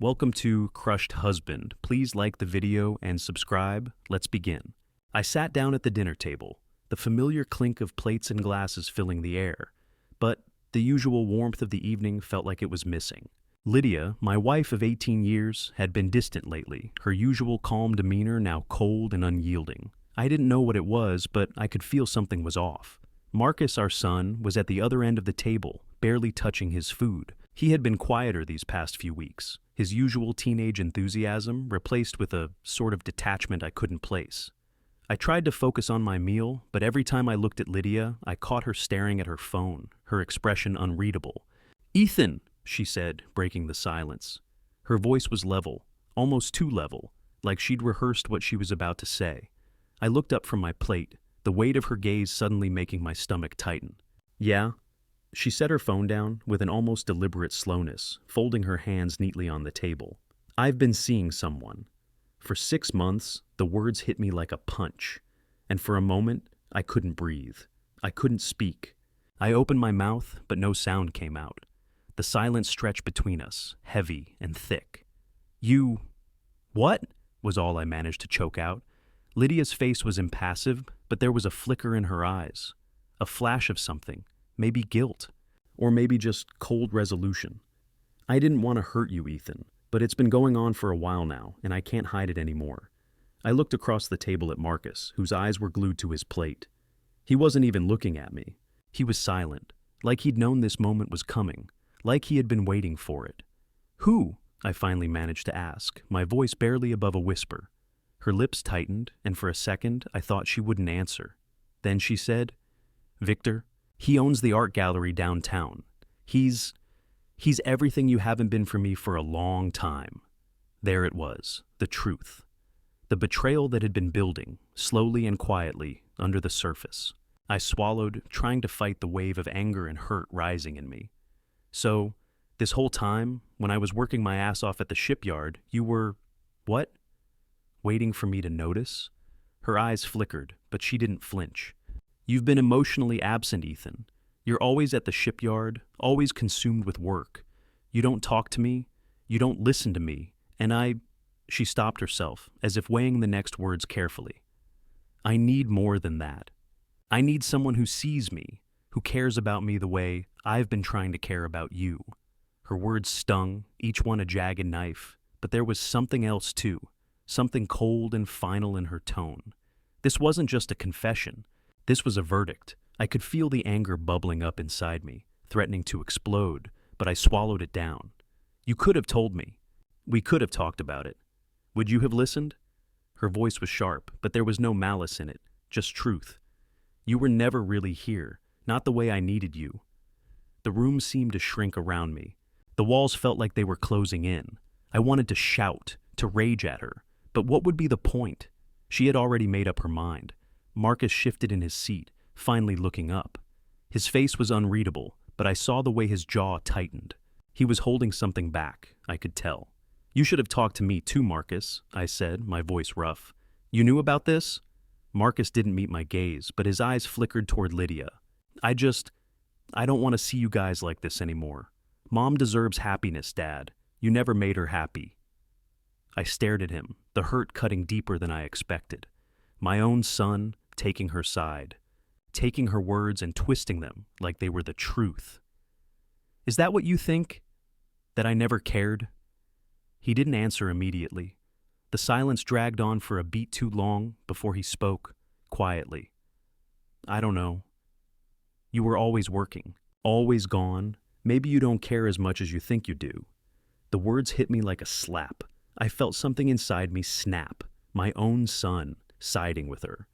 Welcome to Crushed Husband. Please like the video and subscribe. Let's begin. I sat down at the dinner table, the familiar clink of plates and glasses filling the air, but the usual warmth of the evening felt like it was missing. Lydia, my wife of 18 years, had been distant lately, her usual calm demeanor now cold and unyielding. I didn't know what it was, but I could feel something was off. Marcus, our son, was at the other end of the table, barely touching his food. He had been quieter these past few weeks, his usual teenage enthusiasm replaced with a sort of detachment I couldn't place. I tried to focus on my meal, but every time I looked at Lydia, I caught her staring at her phone, her expression unreadable. "Ethan," she said, breaking the silence. Her voice was level, almost too level, like she'd rehearsed what she was about to say. I looked up from my plate, the weight of her gaze suddenly making my stomach tighten. "Yeah?" She set her phone down with an almost deliberate slowness, folding her hands neatly on the table. "I've been seeing someone." For 6 months, the words hit me like a punch, and for a moment, I couldn't breathe. I couldn't speak. I opened my mouth, but no sound came out. The silence stretched between us, heavy and thick. "You... what?" was all I managed to choke out. Lydia's face was impassive, but there was a flicker in her eyes. A flash of something. Maybe guilt. Or maybe just cold resolution. "I didn't want to hurt you, Ethan, but it's been going on for a while now, and I can't hide it anymore." I looked across the table at Marcus, whose eyes were glued to his plate. He wasn't even looking at me. He was silent, like he'd known this moment was coming, like he had been waiting for it. "Who?" I finally managed to ask, my voice barely above a whisper. Her lips tightened, and for a second I thought she wouldn't answer. Then she said, "Victor. He owns the art gallery downtown. He's everything you haven't been for me for a long time." There it was, the truth. The betrayal that had been building, slowly and quietly, under the surface. I swallowed, trying to fight the wave of anger and hurt rising in me. "So, this whole time, when I was working my ass off at the shipyard, you were... what?" Waiting for me to notice? Her eyes flickered, but she didn't flinch. "You've been emotionally absent, Ethan. You're always at the shipyard, always consumed with work. You don't talk to me, you don't listen to me, and She stopped herself, as if weighing the next words carefully. "I need more than that. I need someone who sees me, who cares about me the way I've been trying to care about you." Her words stung, each one a jagged knife, but there was something else too, something cold and final in her tone. This wasn't just a confession. This was a verdict. I could feel the anger bubbling up inside me, threatening to explode, but I swallowed it down. "You could have told me. We could have talked about it. Would you have listened?" Her voice was sharp, but there was no malice in it, just truth. "You were never really here, not the way I needed you." The room seemed to shrink around me. The walls felt like they were closing in. I wanted to shout, to rage at her, but what would be the point? She had already made up her mind. Marcus shifted in his seat, finally looking up. His face was unreadable, but I saw the way his jaw tightened. He was holding something back, I could tell. "You should have talked to me too, Marcus," I said, my voice rough. "You knew about this?" Marcus didn't meet my gaze, but his eyes flickered toward Lydia. I don't want to see you guys like this anymore. Mom deserves happiness, Dad. You never made her happy." I stared at him, the hurt cutting deeper than I expected. My own son taking her side, taking her words and twisting them like they were the truth. "Is that what you think? That I never cared?" He didn't answer immediately. The silence dragged on for a beat too long before he spoke, quietly. "I don't know. You were always working, always gone. Maybe you don't care as much as you think you do." The words hit me like a slap. I felt something inside me snap, my own son siding with her.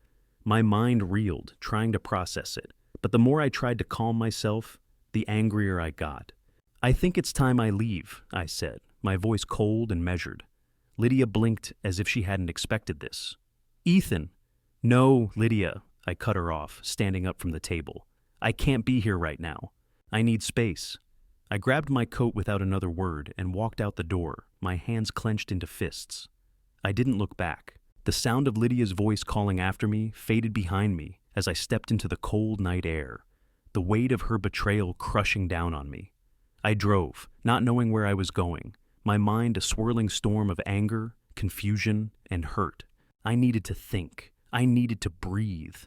My mind reeled, trying to process it, but the more I tried to calm myself, the angrier I got. "I think it's time I leave," I said, my voice cold and measured. Lydia blinked as if she hadn't expected this. "Ethan." "No, Lydia," I cut her off, standing up from the table. "I can't be here right now. I need space." I grabbed my coat without another word and walked out the door, my hands clenched into fists. I didn't look back. The sound of Lydia's voice calling after me faded behind me as I stepped into the cold night air, the weight of her betrayal crushing down on me. I drove, not knowing where I was going, my mind a swirling storm of anger, confusion, and hurt. I needed to think. I needed to breathe.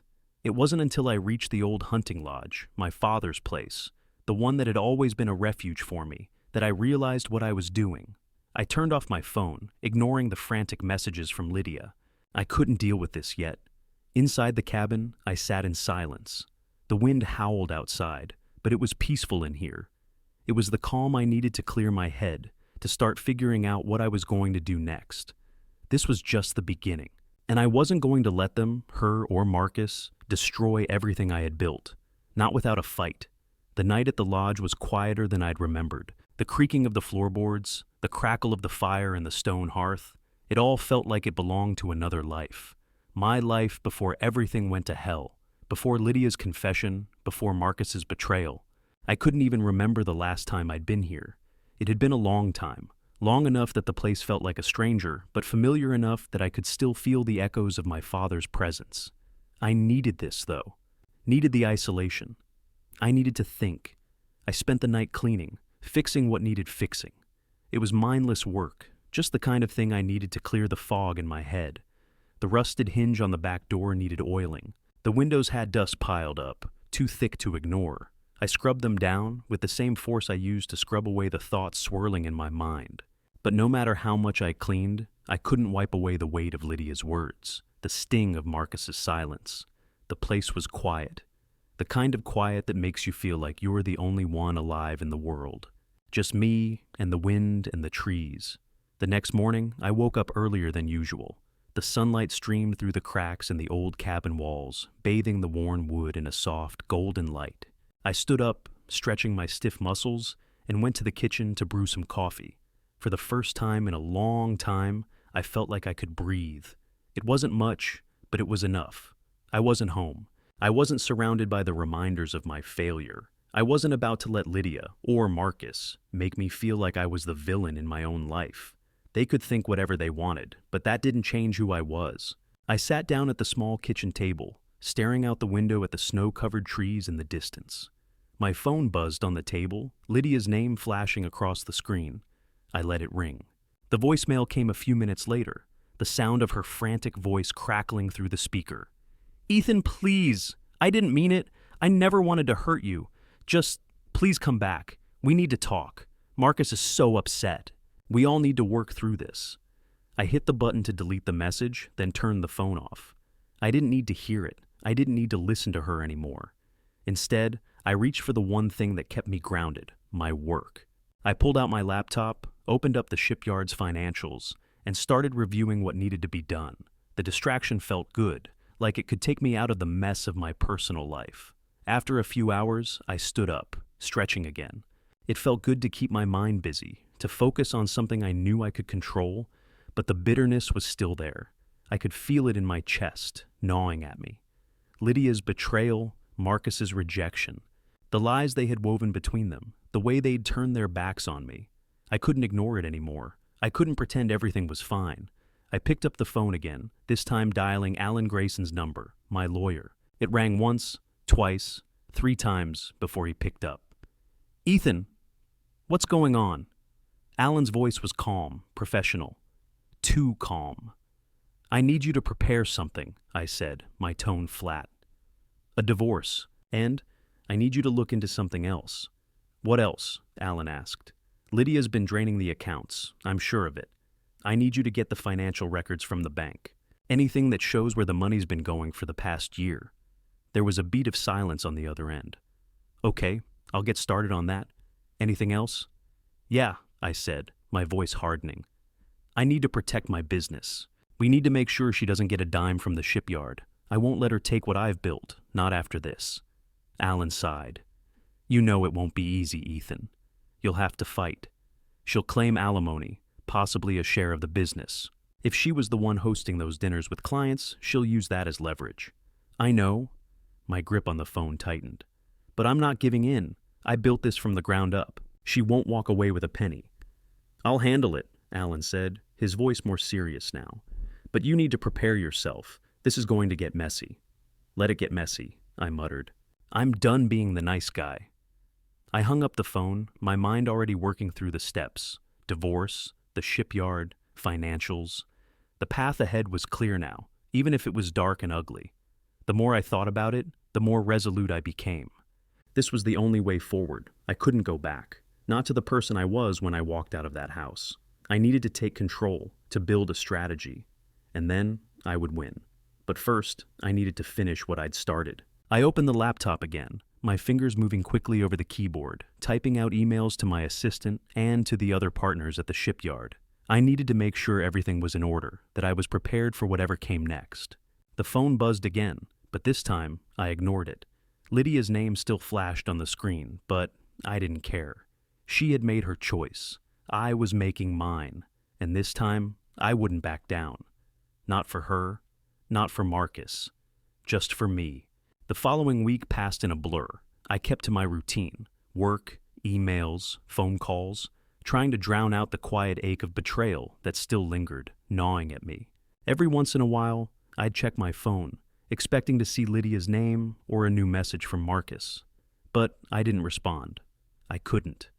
It wasn't until I reached the old hunting lodge, my father's place, the one that had always been a refuge for me, that I realized what I was doing. I turned off my phone, ignoring the frantic messages from Lydia. I couldn't deal with this yet. Inside the cabin, I sat in silence. The wind howled outside, but it was peaceful in here. It was the calm I needed to clear my head, to start figuring out what I was going to do next. This was just the beginning, and I wasn't going to let them, her or Marcus, destroy everything I had built. Not without a fight. The night at the lodge was quieter than I'd remembered. The creaking of the floorboards, the crackle of the fire in the stone hearth, it all felt like it belonged to another life. My life before everything went to hell, before Lydia's confession, before Marcus's betrayal. I couldn't even remember the last time I'd been here. It had been a long time, long enough that the place felt like a stranger, but familiar enough that I could still feel the echoes of my father's presence. I needed this, though. Needed the isolation. I needed to think. I spent the night cleaning, fixing what needed fixing. It was mindless work, just the kind of thing I needed to clear the fog in my head. The rusted hinge on the back door needed oiling. The windows had dust piled up, too thick to ignore. I scrubbed them down with the same force I used to scrub away the thoughts swirling in my mind. But no matter how much I cleaned, I couldn't wipe away the weight of Lydia's words, the sting of Marcus's silence. The place was quiet. The kind of quiet that makes you feel like you're the only one alive in the world. Just me and the wind and the trees. The next morning, I woke up earlier than usual. The sunlight streamed through the cracks in the old cabin walls, bathing the worn wood in a soft, golden light. I stood up, stretching my stiff muscles, and went to the kitchen to brew some coffee. For the first time in a long time, I felt like I could breathe. It wasn't much, but it was enough. I wasn't home. I wasn't surrounded by the reminders of my failure. I wasn't about to let Lydia, or Marcus, make me feel like I was the villain in my own life. They could think whatever they wanted, but that didn't change who I was. I sat down at the small kitchen table, staring out the window at the snow-covered trees in the distance. My phone buzzed on the table, Lydia's name flashing across the screen. I let it ring. The voicemail came a few minutes later, the sound of her frantic voice crackling through the speaker. "Ethan, please! I didn't mean it. I never wanted to hurt you. Just, please come back. We need to talk. Marcus is so upset. We all need to work through this." I hit the button to delete the message, then turned the phone off. I didn't need to hear it. I didn't need to listen to her anymore. Instead, I reached for the one thing that kept me grounded, my work. I pulled out my laptop, opened up the shipyard's financials, and started reviewing what needed to be done. The distraction felt good, like it could take me out of the mess of my personal life. After a few hours, I stood up, stretching again. It felt good to keep my mind busy, to focus on something I knew I could control, but the bitterness was still there. I could feel it in my chest, gnawing at me. Lydia's betrayal, Marcus's rejection, the lies they had woven between them, the way they'd turned their backs on me. I couldn't ignore it anymore. I couldn't pretend everything was fine. I picked up the phone again, this time dialing Alan Grayson's number, my lawyer. It rang once, twice, 3 times before he picked up. "Ethan, what's going on?" Alan's voice was calm, professional. Too calm. "I need you to prepare something," I said, my tone flat. "A divorce, and I need you to look into something else." "What else?" Alan asked. "Lydia's been draining the accounts, I'm sure of it. I need you to get the financial records from the bank. Anything that shows where the money's been going for the past year." There was a beat of silence on the other end. "Okay, I'll get started on that. Anything else?" "Yeah," I said, my voice hardening. "I need to protect my business. We need to make sure she doesn't get a dime from the shipyard. I won't let her take what I've built, not after this." Alan sighed. "You know it won't be easy, Ethan. You'll have to fight. She'll claim alimony, possibly a share of the business. If she was the one hosting those dinners with clients, she'll use that as leverage." "I know." My grip on the phone tightened. "But I'm not giving in. I built this from the ground up. She won't walk away with a penny." "I'll handle it," Alan said, his voice more serious now. "But you need to prepare yourself. This is going to get messy." "Let it get messy," I muttered. "I'm done being the nice guy." I hung up the phone, my mind already working through the steps. Divorce, the shipyard, financials. The path ahead was clear now, even if it was dark and ugly. The more I thought about it, the more resolute I became. This was the only way forward. I couldn't go back. Not to the person I was when I walked out of that house. I needed to take control, to build a strategy. And then I would win. But first, I needed to finish what I'd started. I opened the laptop again, my fingers moving quickly over the keyboard, typing out emails to my assistant and to the other partners at the shipyard. I needed to make sure everything was in order, that I was prepared for whatever came next. The phone buzzed again, but this time I ignored it. Lydia's name still flashed on the screen, but I didn't care. She had made her choice. I was making mine, and this time I wouldn't back down. Not for her, not for Marcus, just for me. The following week passed in a blur. I kept to my routine: work, emails, phone calls, trying to drown out the quiet ache of betrayal that still lingered, gnawing at me. Every once in a while, I'd check my phone, expecting to see Lydia's name or a new message from Marcus. But I didn't respond. I couldn't.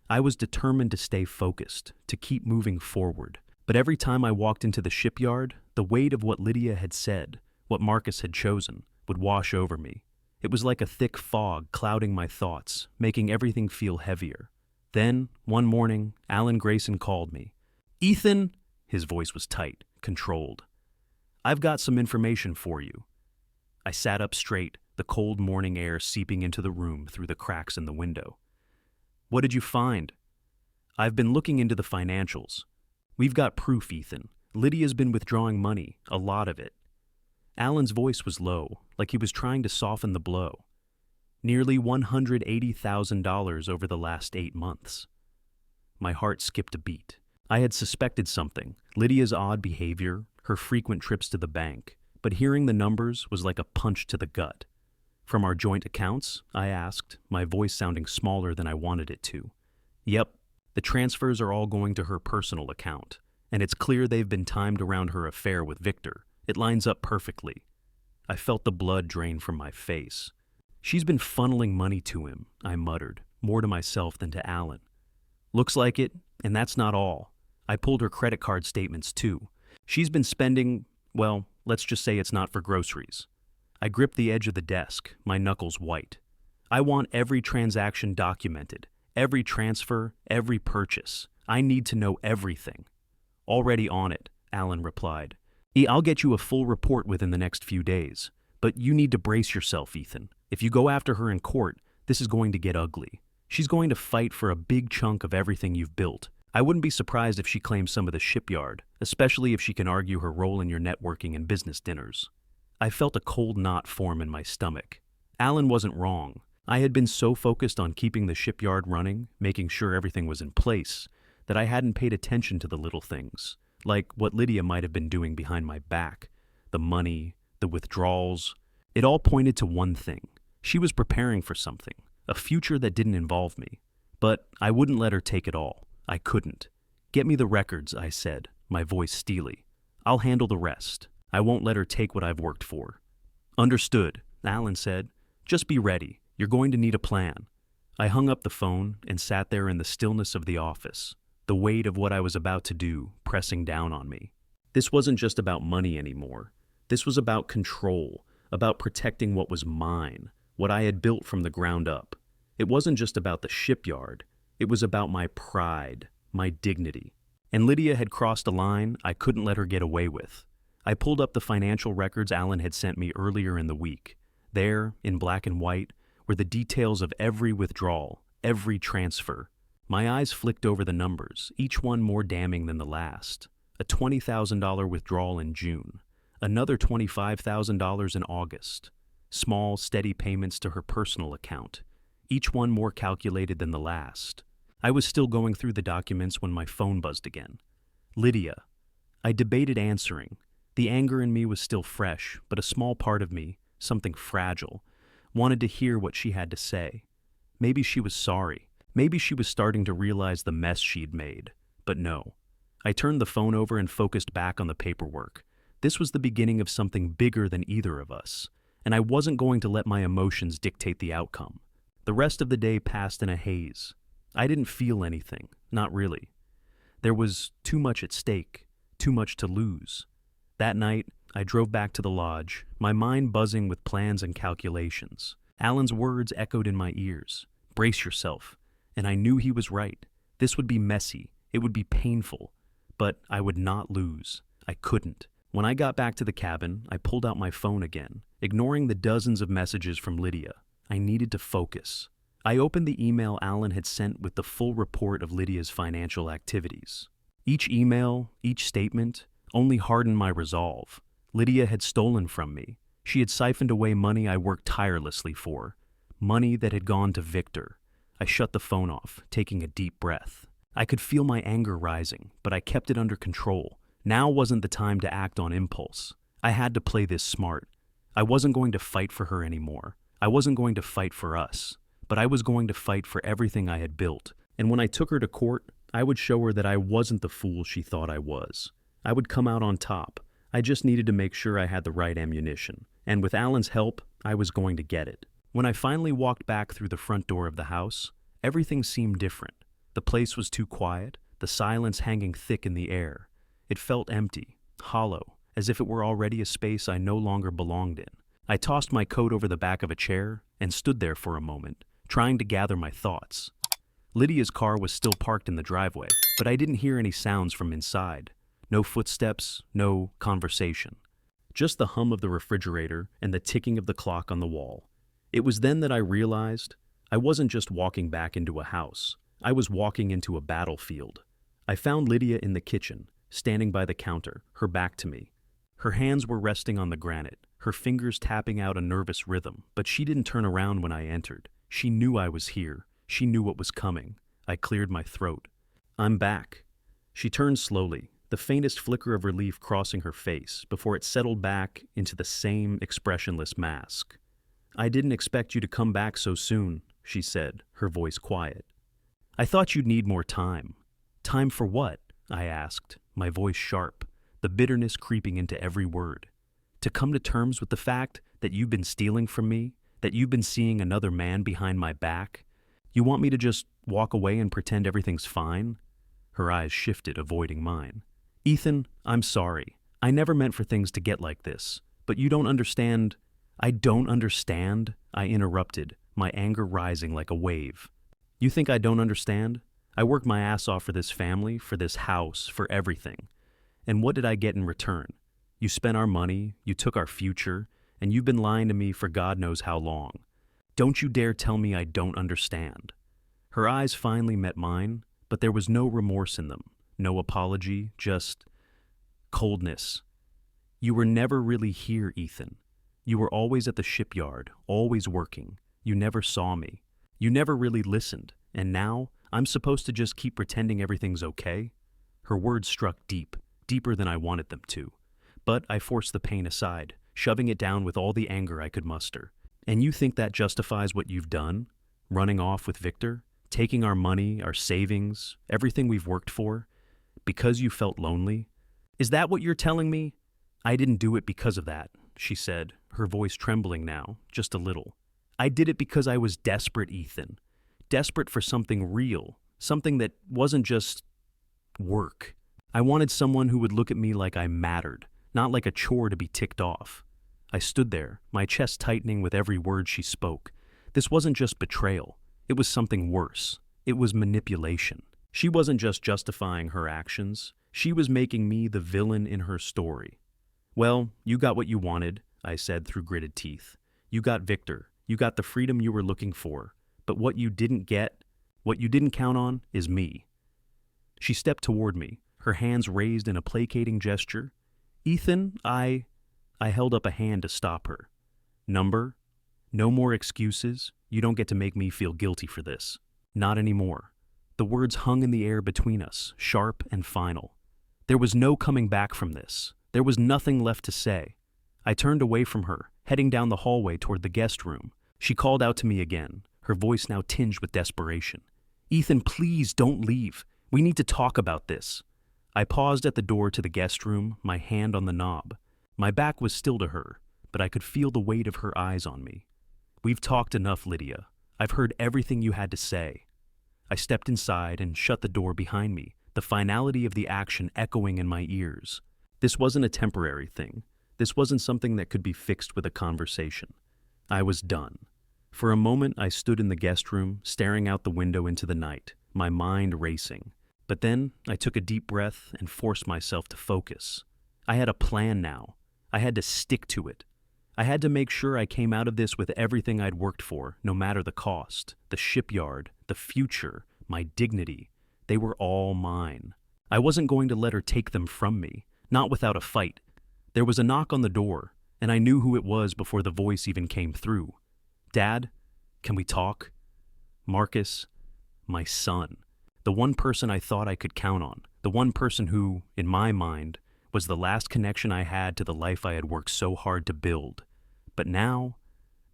I was determined to stay focused, to keep moving forward. But every time I walked into the shipyard, the weight of what Lydia had said, what Marcus had chosen, would wash over me. It was like a thick fog clouding my thoughts, making everything feel heavier. Then, one morning, Alan Grayson called me. "Ethan," his voice was tight, controlled. "I've got some information for you." I sat up straight, the cold morning air seeping into the room through the cracks in the window. "What did you find?" "I've been looking into the financials. We've got proof, Ethan. Lydia's been withdrawing money, a lot of it." Alan's voice was low, like he was trying to soften the blow. Nearly $180,000 over the last 8 months. My heart skipped a beat. I had suspected something, Lydia's odd behavior, her frequent trips to the bank, but hearing the numbers was like a punch to the gut. "From our joint accounts?" I asked, my voice sounding smaller than I wanted it to. "Yep, the transfers are all going to her personal account, and it's clear they've been timed around her affair with Victor. It lines up perfectly." I felt the blood drain from my face. "She's been funneling money to him," I muttered, more to myself than to Alan. "Looks like it, and that's not all. I pulled her credit card statements too. She's been spending, well, let's just say it's not for groceries." I gripped the edge of the desk, my knuckles white. "I want every transaction documented, every transfer, every purchase. I need to know everything." "Already on it," Alan replied. "I'll get you a full report within the next few days. But you need to brace yourself, Ethan. If you go after her in court, this is going to get ugly. She's going to fight for a big chunk of everything you've built. I wouldn't be surprised if she claims some of the shipyard, especially if she can argue her role in your networking and business dinners." I felt a cold knot form in my stomach. Alan wasn't wrong. I had been so focused on keeping the shipyard running, making sure everything was in place, that I hadn't paid attention to the little things, like what Lydia might have been doing behind my back, the money, the withdrawals. It all pointed to one thing. She was preparing for something, a future that didn't involve me. But I wouldn't let her take it all. I couldn't. "Get me the records," I said, my voice steely. "I'll handle the rest. I won't let her take what I've worked for." "Understood," Alan said. "Just be ready. You're going to need a plan." I hung up the phone and sat there in the stillness of the office, the weight of what I was about to do pressing down on me. This wasn't just about money anymore. This was about control, about protecting what was mine, what I had built from the ground up. It wasn't just about the shipyard. It was about my pride, my dignity. And Lydia had crossed a line I couldn't let her get away with. I pulled up the financial records Alan had sent me earlier in the week. There, in black and white, were the details of every withdrawal, every transfer. My eyes flicked over the numbers, each one more damning than the last. A $20,000 withdrawal in June. Another $25,000 in August. Small, steady payments to her personal account, each one more calculated than the last. I was still going through the documents when my phone buzzed again. Lydia. I debated answering. The anger in me was still fresh, but a small part of me, something fragile, wanted to hear what she had to say. Maybe she was sorry. Maybe she was starting to realize the mess she'd made. But no. I turned the phone over and focused back on the paperwork. This was the beginning of something bigger than either of us, and I wasn't going to let my emotions dictate the outcome. The rest of the day passed in a haze. I didn't feel anything, not really. There was too much at stake, too much to lose. That night, I drove back to the lodge, my mind buzzing with plans and calculations. Alan's words echoed in my ears. Brace yourself. And I knew he was right. This would be messy. It would be painful. But I would not lose. I couldn't. When I got back to the cabin, I pulled out my phone again, ignoring the dozens of messages from Lydia. I needed to focus. I opened the email Alan had sent with the full report of Lydia's financial activities. Each email, each statement, only hardened my resolve. Lydia had stolen from me. She had siphoned away money I worked tirelessly for. Money that had gone to Victor. I shut the phone off, taking a deep breath. I could feel my anger rising, but I kept it under control. Now wasn't the time to act on impulse. I had to play this smart. I wasn't going to fight for her anymore. I wasn't going to fight for us. But I was going to fight for everything I had built. And when I took her to court, I would show her that I wasn't the fool she thought I was. I would come out on top. I just needed to make sure I had the right ammunition. And with Alan's help, I was going to get it. When I finally walked back through the front door of the house, everything seemed different. The place was too quiet, the silence hanging thick in the air. It felt empty, hollow, as if it were already a space I no longer belonged in. I tossed my coat over the back of a chair and stood there for a moment, trying to gather my thoughts. Lydia's car was still parked in the driveway, but I didn't hear any sounds from inside. No footsteps, no conversation. Just the hum of the refrigerator and the ticking of the clock on the wall. It was then that I realized I wasn't just walking back into a house. I was walking into a battlefield. I found Lydia in the kitchen, standing by the counter, her back to me. Her hands were resting on the granite, her fingers tapping out a nervous rhythm, but she didn't turn around when I entered. She knew I was here. She knew what was coming. I cleared my throat. "I'm back." She turned slowly, the faintest flicker of relief crossing her face before it settled back into the same expressionless mask. "I didn't expect you to come back so soon," she said, her voice quiet. "I thought you'd need more time." "Time for what?" I asked, my voice sharp, the bitterness creeping into every word. "To come to terms with the fact that you've been stealing from me, that you've been seeing another man behind my back? You want me to just walk away and pretend everything's fine?" Her eyes shifted, avoiding mine. "Ethan, I'm sorry. I never meant for things to get like this. But you don't understand." "I don't understand," I interrupted, my anger rising like a wave. "You think I don't understand? I worked my ass off for this family, for this house, for everything. And what did I get in return? You spent our money, you took our future, and you've been lying to me for God knows how long. Don't you dare tell me I don't understand." Her eyes finally met mine, but there was no remorse in them, no apology, just coldness. "You were never really here, Ethan. You were always at the shipyard, always working. You never saw me. You never really listened, and now I'm supposed to just keep pretending everything's okay?" Her words struck deep, deeper than I wanted them to. But I forced the pain aside, shoving it down with all the anger I could muster. "And you think that justifies what you've done? Running off with Victor? Taking our money, our savings, everything we've worked for? Because you felt lonely? Is that what you're telling me?" "I didn't do it because of that," she said, her voice trembling now, just a little. "I did it because I was desperate, Ethan. Desperate for something real, something that wasn't just work. I wanted someone who would look at me like I mattered, not like a chore to be ticked off." I stood there, my chest tightening with every word she spoke. This wasn't just betrayal. It was something worse. It was manipulation. She wasn't just justifying her actions. She was making me the villain in her story. "Well, you got what you wanted," I said through gritted teeth. "You got Victor. You got the freedom you were looking for. But what you didn't get, what you didn't count on, is me." She stepped toward me, her hands raised in a placating gesture. "Ethan, I held up a hand to stop her. "Number? No more excuses. You don't get to make me feel guilty for this. Not anymore." The words hung in the air between us, sharp and final. There was no coming back from this. There was nothing left to say. I turned away from her, heading down the hallway toward the guest room. She called out to me again, her voice now tinged with desperation. "Ethan, please don't leave. We need to talk about this." I paused at the door to the guest room, my hand on the knob. My back was still to her, but I could feel the weight of her eyes on me. "We've talked enough, Lydia. I've heard everything you had to say." I stepped inside and shut the door behind me, the finality of the action echoing in my ears. This wasn't a temporary thing. This wasn't something that could be fixed with a conversation. I was done. For a moment, I stood in the guest room, staring out the window into the night, my mind racing. But then, I took a deep breath and forced myself to focus. I had a plan now. I had to stick to it. I had to make sure I came out of this with everything I'd worked for, no matter the cost, the shipyard, the future, my dignity. They were all mine. I wasn't going to let her take them from me, not without a fight. There was a knock on the door, and I knew who it was before the voice even came through. "Dad, can we talk?" Marcus, my son, the one person I thought I could count on, the one person who, in my mind, was the last connection I had to the life I had worked so hard to build. But now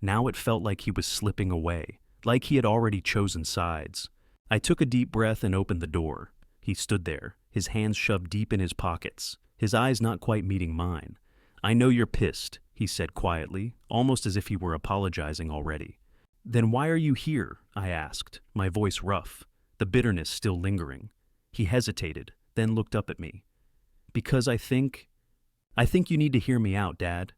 it felt like he was slipping away, like he had already chosen sides. I took a deep breath and opened the door. He stood there, his hands shoved deep in his pockets, his eyes not quite meeting mine. "I know you're pissed," he said quietly, almost as if he were apologizing already. "Then why are you here?" I asked, my voice rough, the bitterness still lingering. He hesitated, then looked up at me. "Because I think you need to hear me out, Dad."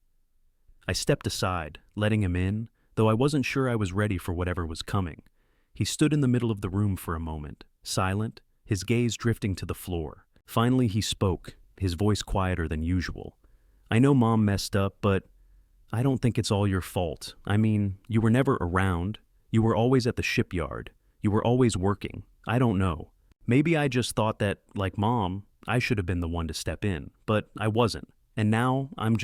I stepped aside, letting him in, though I wasn't sure I was ready for whatever was coming. He stood in the middle of the room for a moment, silent, his gaze drifting to the floor. Finally he spoke, his voice quieter than usual. "I know Mom messed up, but I don't think it's all your fault. I mean, you were never around. You were always at the shipyard. You were always working. I don't know. Maybe I just thought that, like Mom, I should have been the one to step in, but I wasn't. And now I'm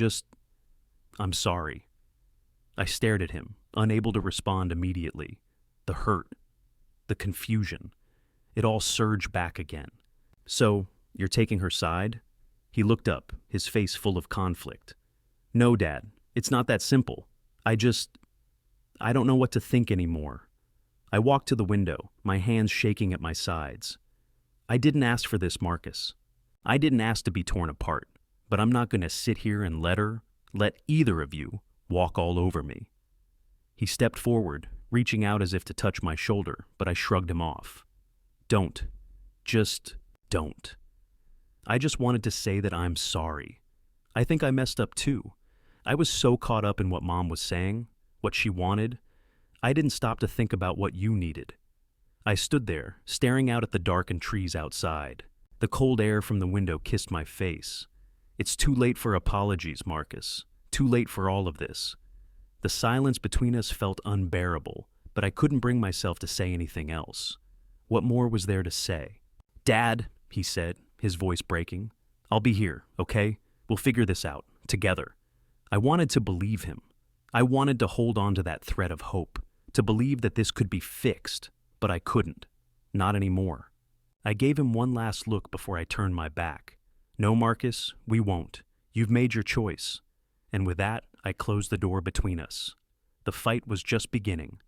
sorry." I stared at him, unable to respond immediately. The hurt, the confusion, it all surged back again. "So, you're taking her side?" He looked up, his face full of conflict. "No, Dad, it's not that simple. I don't know what to think anymore." I walked to the window, my hands shaking at my sides. "I didn't ask for this, Marcus. I didn't ask to be torn apart, but I'm not going to sit here and let either of you, walk all over me." He stepped forward, reaching out as if to touch my shoulder, but I shrugged him off. "Don't. Just don't." I just wanted to say that I'm sorry. I think I messed up too. I was so caught up in what Mom was saying, what she wanted, I didn't stop to think about what you needed. I stood there, staring out at the darkened trees outside. The cold air from the window kissed my face. "It's too late for apologies, Marcus. Too late for all of this." The silence between us felt unbearable, but I couldn't bring myself to say anything else. What more was there to say? "Dad," he said, his voice breaking, "I'll be here, okay? We'll figure this out, together." I wanted to believe him. I wanted to hold on to that thread of hope, to believe that this could be fixed, but I couldn't. Not anymore. I gave him one last look before I turned my back. "No, Marcus, we won't. You've made your choice." And with that, I closed the door between us. The fight was just beginning,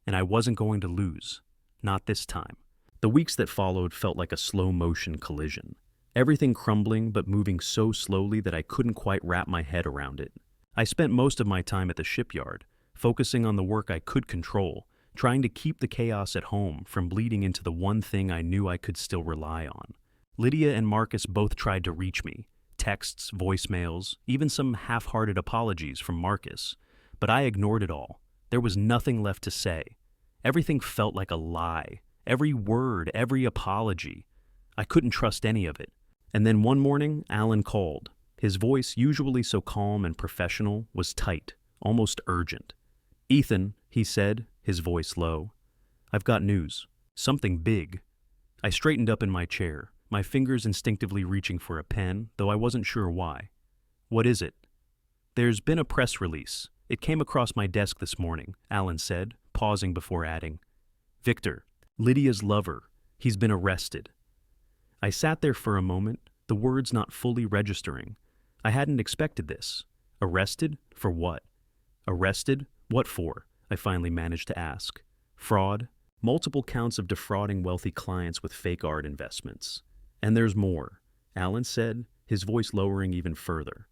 and I wasn't going to lose. Not this time. The weeks that followed felt like a slow-motion collision. Everything crumbling but moving so slowly that I couldn't quite wrap my head around it. I spent most of my time at the shipyard, focusing on the work I could control, trying to keep the chaos at home from bleeding into the one thing I knew I could still rely on. Lydia and Marcus both tried to reach me. Texts, voicemails, even some half-hearted apologies from Marcus. But I ignored it all. There was nothing left to say. Everything felt like a lie. Every word, every apology. I couldn't trust any of it. And then one morning, Alan called. His voice, usually so calm and professional, was tight, almost urgent. "Ethan," he said, his voice low, "I've got news. Something big." I straightened up in my chair, my fingers instinctively reaching for a pen, though I wasn't sure why. "What is it?" "There's been a press release. It came across my desk this morning," Alan said, pausing before adding, "Victor, Lydia's lover, he's been arrested." I sat there for a moment, the words not fully registering. I hadn't expected this. Arrested? For what? Arrested? What for? I finally managed to ask. Fraud? Multiple counts of defrauding wealthy clients with fake art investments. "And there's more," Alan said, his voice lowering even further.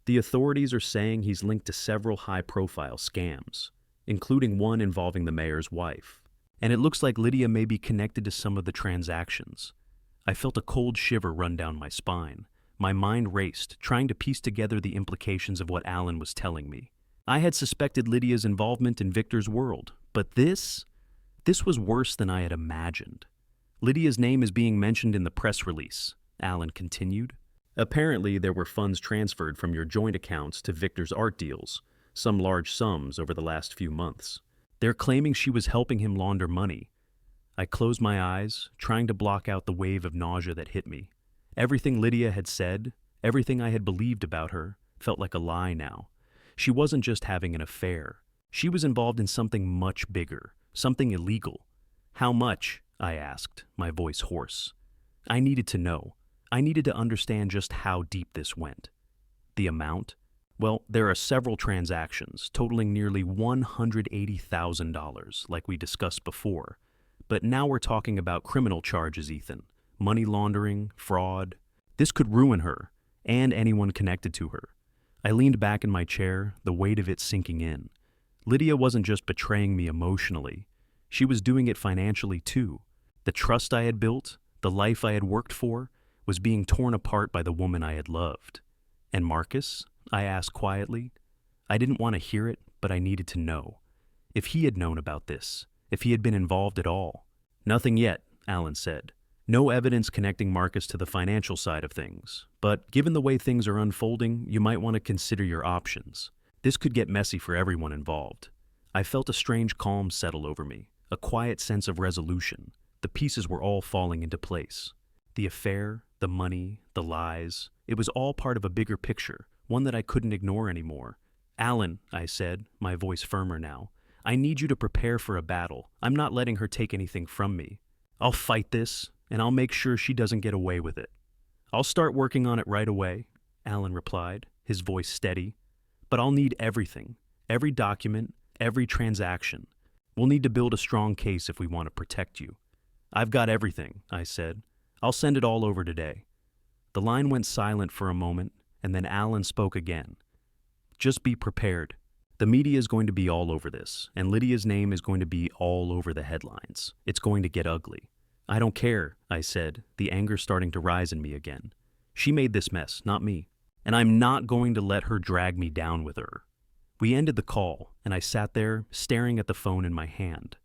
"The authorities are saying he's linked to several high-profile scams, including one involving the mayor's wife. And it looks like Lydia may be connected to some of the transactions. I felt a cold shiver run down my spine. My mind raced, trying to piece together the implications of what Alan was telling me. I had suspected Lydia's involvement in Victor's world, but this was worse than I had imagined. Lydia's name is being mentioned in the press release, Alan continued. Apparently, there were funds transferred from your joint accounts to Victor's art deals, some large sums over the last few months. They're claiming she was helping him launder money. I closed my eyes, trying to block out the wave of nausea that hit me. Everything Lydia had said, everything I had believed about her, felt like a lie now. She wasn't just having an affair. She was involved in something much bigger, something illegal. How much? I asked, my voice hoarse. I needed to know. I needed to understand just how deep this went. The amount? Well, there are several transactions totaling nearly $180,000, like we discussed before. But now we're talking about criminal charges, Ethan. Money laundering, fraud. This could ruin her, and anyone connected to her. I leaned back in my chair, the weight of it sinking in. Lydia wasn't just betraying me emotionally. She was doing it financially too. The trust I had built, the life I had worked for, was being torn apart by the woman I had loved. And Marcus? I asked quietly. I didn't want to hear it, but I needed to know. If he had known about this, if he had been involved at all. Nothing yet, Alan said. No evidence connecting Marcus to the financial side of things. But given the way things are unfolding, you might want to consider your options. This could get messy for everyone involved. I felt a strange calm settle over me, a quiet sense of resolution. The pieces were all falling into place. The affair, the money, the lies, it was all part of a bigger picture, one that I couldn't ignore anymore. Alan, I said, my voice firmer now, I need you to prepare for a battle. I'm not letting her take anything from me. I'll fight this, and I'll make sure she doesn't get away with it. I'll start working on it right away, Alan replied, his voice steady. But I'll need everything, every document, every transaction. We'll need to build a strong case if we want to protect you. I've got everything, I said. I'll send it all over today. The line went silent for a moment, and then Alan spoke again. Just be prepared. The media is going to be all over this, and Lydia's name is going to be all over the headlines. It's going to get ugly. I don't care, I said, the anger starting to rise in me again. She made this mess, not me. And I'm not going to let her drag me down with her. We ended the call, and I sat there, staring at the phone in my hand.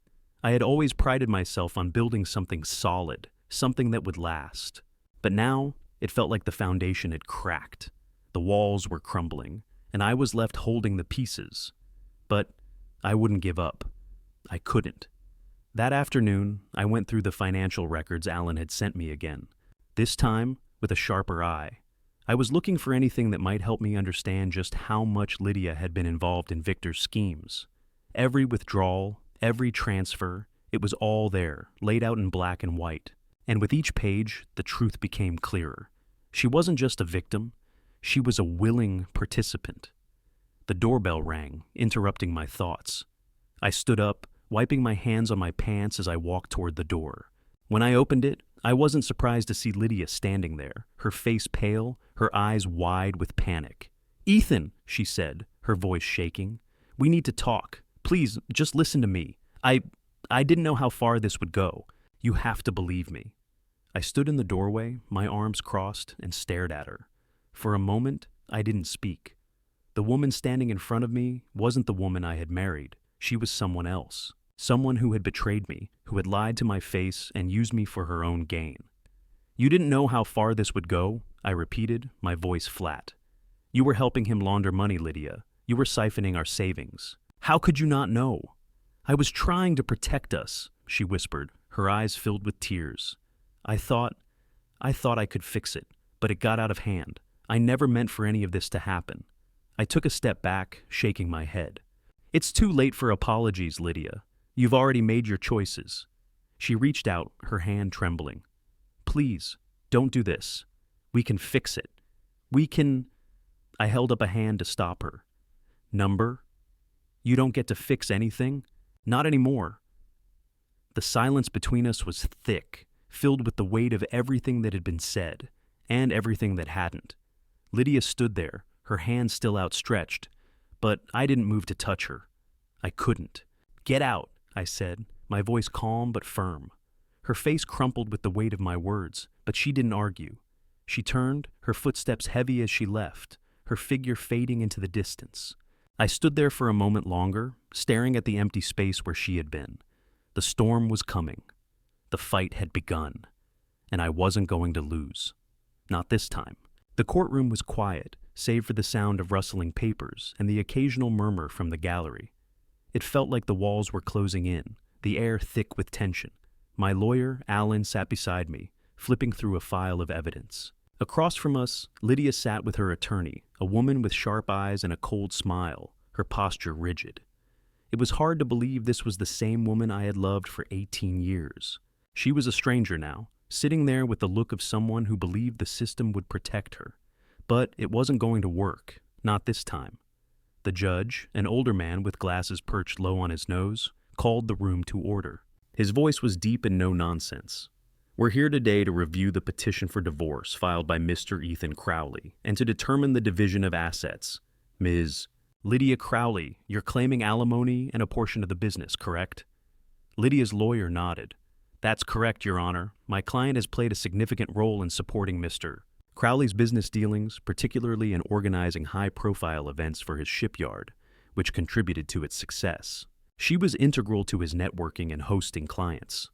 I had always prided myself on building something solid, something that would last. But now, it felt like the foundation had cracked. The walls were crumbling, and I was left holding the pieces. But I wouldn't give up. I couldn't. That afternoon, I went through the financial records Alan had sent me again, this time with a sharper eye. I was looking for anything that might help me understand just how much Lydia had been involved in Victor's schemes. Every withdrawal, every transfer, it was all there, laid out in black and white. And with each page, the truth became clearer. She wasn't just a victim, she was a willing participant. The doorbell rang, interrupting my thoughts. I stood up, wiping my hands on my pants as I walked toward the door. When I opened it, I wasn't surprised to see Lydia standing there, her face pale, her eyes wide with panic. "Ethan," she said, her voice shaking. "We need to talk. Please, just listen to me. I didn't know how far this would go. You have to believe me." I stood in the doorway, my arms crossed, and stared at her. For a moment, I didn't speak. The woman standing in front of me wasn't the woman I had married. She was someone else. Someone who had betrayed me, who had lied to my face and used me for her own gain. "You didn't know how far this would go," I repeated, my voice flat. "You were helping him launder money, Lydia. You were siphoning our savings. How could you not know?" "I was trying to protect us," she whispered, her eyes filled with tears. I thought I could fix it, but it got out of hand. I never meant for any of this to happen." I took a step back, shaking my head. "It's too late for apologies, Lydia. You've already made your choices." She reached out, her hand trembling. "Please, don't do this. We can fix it. We can—" I held up a hand to stop her. "Number? You don't get to fix anything? Not anymore." The silence between us was thick, filled with the weight of everything that had been said, and everything that hadn't. Lydia stood there, her hand still outstretched, but I didn't move to touch her. I couldn't. "Get out," I said, my voice calm but firm. Her face crumpled with the weight of my words, but she didn't argue. She turned, her footsteps heavy as she left, her figure fading into the distance. I stood there for a moment longer, staring at the empty space where she had been. The storm was coming. The fight had begun, and I wasn't going to lose. Not this time. The courtroom was quiet, save for the sound of rustling papers and the occasional murmur from the gallery. It felt like the walls were closing in, the air thick with tension. My lawyer, Alan, sat beside me, flipping through a file of evidence. Across from us, Lydia sat with her attorney, a woman with sharp eyes and a cold smile, her posture rigid. It was hard to believe this was the same woman I had loved for 18 years. She was a stranger now, sitting there with the look of someone who believed the system would protect her. But it wasn't going to work, not this time. The judge, an older man with glasses perched low on his nose, called the room to order. His voice was deep and no nonsense. We're here today to review the petition for divorce filed by Mr. Ethan Crowley and to determine the division of assets. Ms. Lydia Crowley, you're claiming alimony and a portion of the business, correct? Lydia's lawyer nodded. That's correct, Your Honor. My client has played a significant role in supporting Mr. Crowley's business dealings, particularly in organizing high-profile events for his shipyard, which contributed to its success. She was integral to his networking and hosting clients.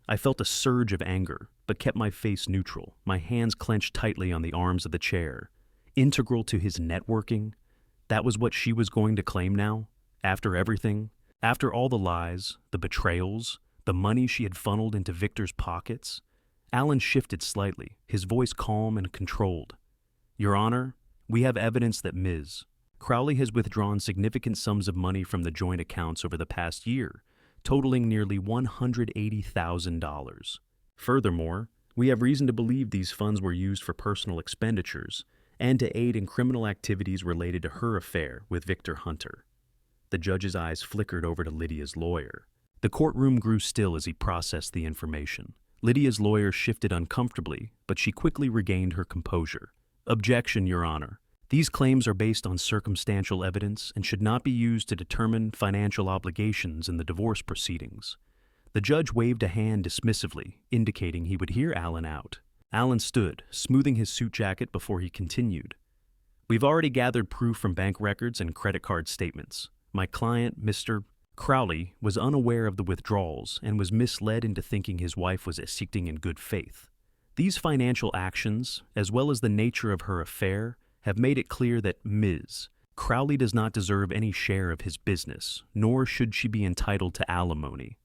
I felt a surge of anger, but kept my face neutral, my hands clenched tightly on the arms of the chair. Integral to his networking? That was what she was going to claim now? After everything? After all the lies, the betrayals, the money she had funneled into Victor's pockets? Alan shifted slightly, his voice calm and controlled. Your Honor, we have evidence that Ms. Crowley has withdrawn significant sums of money from the joint accounts over the past year, totaling nearly $180,000. Furthermore, we have reason to believe these funds were used for personal expenditures and to aid in criminal activities related to her affair with Victor Hunter. The judge's eyes flickered over to Lydia's lawyer. The courtroom grew still as he processed the information. Lydia's lawyer shifted uncomfortably, but she quickly regained her composure. Objection, Your Honor. These claims are based on circumstantial evidence and should not be used to determine financial obligations in the divorce proceedings. The judge waved a hand dismissively, indicating he would hear Alan out. Alan stood, smoothing his suit jacket before he continued. We've already gathered proof from bank records and credit card statements. My client, Mr. Crowley, was unaware of the withdrawals and was misled into thinking his wife was acting in good faith. These financial actions, as well as the nature of her affair, have made it clear that Ms. Crowley does not deserve any share of his business, nor should she be entitled to alimony.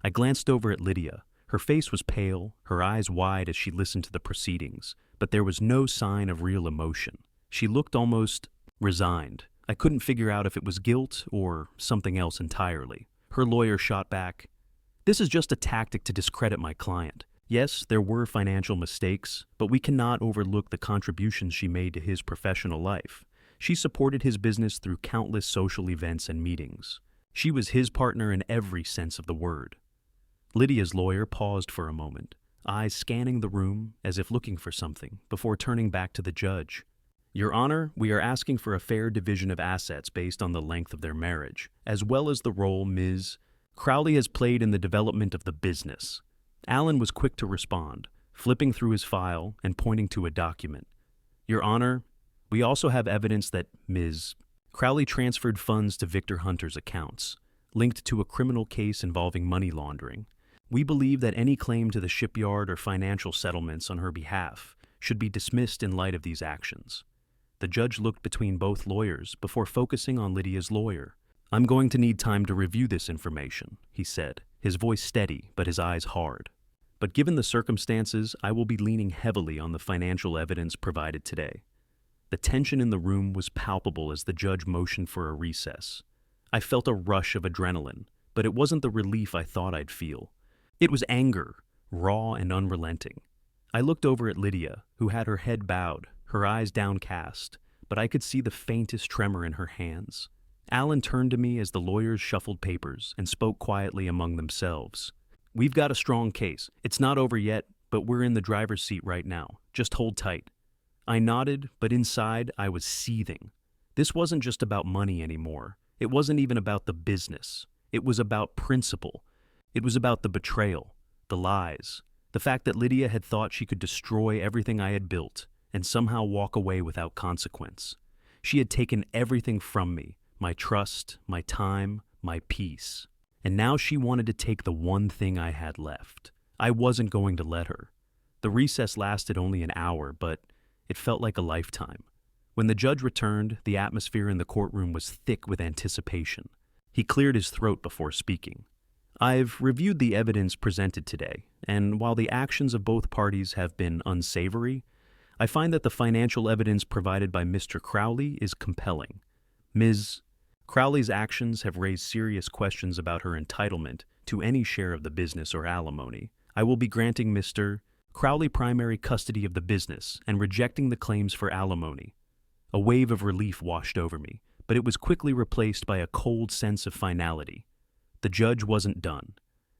I glanced over at Lydia. Her face was pale, her eyes wide as she listened to the proceedings, but there was no sign of real emotion. She looked almost resigned. I couldn't figure out if it was guilt or something else entirely. Her lawyer shot back, "This is just a tactic to discredit my client. Yes, there were financial mistakes, but we cannot overlook the contributions she made to his professional life. She supported his business through countless social events and meetings. She was his partner in every sense of the word." Lydia's lawyer paused for a moment, eyes scanning the room as if looking for something, before turning back to the judge. Your Honor, we are asking for a fair division of assets based on the length of their marriage, as well as the role Ms. Crowley has played in the development of the business. Alan was quick to respond, flipping through his file and pointing to a document. Your Honor, we also have evidence that Ms. Crowley transferred funds to Victor Hunter's accounts, linked to a criminal case involving money laundering. We believe that any claim to the shipyard or financial settlements on her behalf should be dismissed in light of these actions. The judge looked between both lawyers before focusing on Lydia's lawyer. I'm going to need time to review this information, he said, his voice steady but his eyes hard. But given the circumstances, I will be leaning heavily on the financial evidence provided today. The tension in the room was palpable as the judge motioned for a recess. I felt a rush of adrenaline, but it wasn't the relief I thought I'd feel. It was anger, raw and unrelenting. I looked over at Lydia, who had her head bowed, her eyes downcast, but I could see the faintest tremor in her hands. Alan turned to me as the lawyers shuffled papers and spoke quietly among themselves. We've got a strong case. It's not over yet, but we're in the driver's seat right now. Just hold tight. I nodded, but inside I was seething. This wasn't just about money anymore. It wasn't even about the business. It was about principle. It was about the betrayal, the lies, The fact that Lydia had thought she could destroy everything I had built and somehow walk away without consequence. She had taken everything from me, my trust, my time, my peace. And now she wanted to take the one thing I had left. I wasn't going to let her. The recess lasted only an hour, but it felt like a lifetime. When the judge returned, the atmosphere in the courtroom was thick with anticipation. He cleared his throat before speaking. I've reviewed the evidence presented today, and while the actions of both parties have been unsavory, I find that the financial evidence provided by Mr. Crowley is compelling. Ms. Crowley's actions have raised serious questions about her entitlement to any share of the business or alimony. I will be granting Mr. Crowley primary custody of the business and rejecting the claims for alimony. A wave of relief washed over me, but it was quickly replaced by a cold sense of finality. The judge wasn't done.